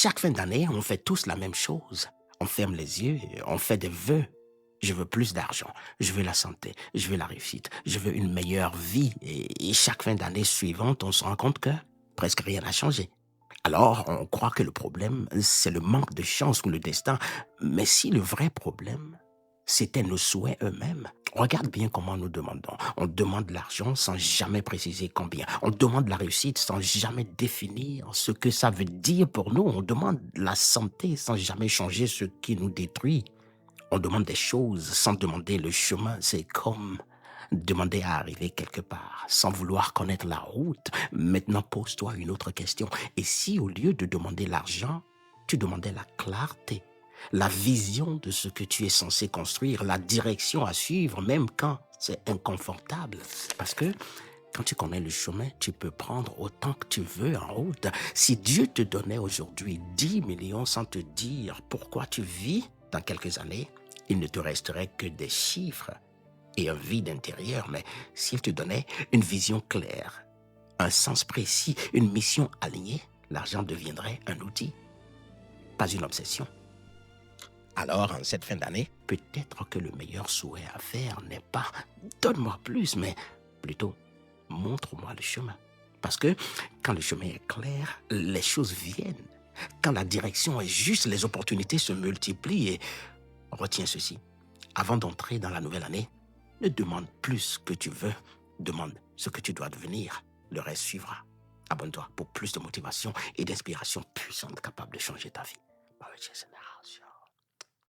chaque fin d'année, on fait tous la même chose. On ferme les yeux, on fait des vœux. Je veux plus d'argent, je veux la santé, je veux la réussite, je veux une meilleure vie. Et chaque fin d'année suivante, on se rend compte que presque rien n'a changé. Alors, on croit que le problème, c'est le manque de chance ou le destin. Mais si le vrai problème, c'était nos souhaits eux-mêmes. Regarde bien comment nous demandons. On demande l'argent sans jamais préciser combien. On demande la réussite sans jamais définir ce que ça veut dire pour nous. On demande la santé sans jamais changer ce qui nous détruit. On demande des choses sans demander le chemin. C'est comme demander à arriver quelque part sans vouloir connaître la route. Maintenant, pose-toi une autre question. Et si au lieu de demander l'argent, tu demandais la clarté, la vision de ce que tu es censé construire, la direction à suivre, même quand c'est inconfortable? Parce que quand tu connais le chemin, tu peux prendre autant que tu veux en route. Si Dieu te donnait aujourd'hui 10 millions sans te dire pourquoi tu vis dans quelques années, il ne te resterait que des chiffres et un vide intérieur. Mais s'il te donnait une vision claire, un sens précis, une mission alignée, l'argent deviendrait un outil, pas une obsession. Alors, en cette fin d'année, peut-être que le meilleur souhait à faire n'est pas «donne-moi plus», mais plutôt «montre-moi le chemin». Parce que quand le chemin est clair, les choses viennent. Quand la direction est juste, les opportunités se multiplient. Et retiens ceci, avant d'entrer dans la nouvelle année, ne demande plus ce que tu veux, demande ce que tu dois devenir. Le reste suivra. Abonne-toi pour plus de motivation et d'inspiration puissante capable de changer ta vie. Bye, Jason.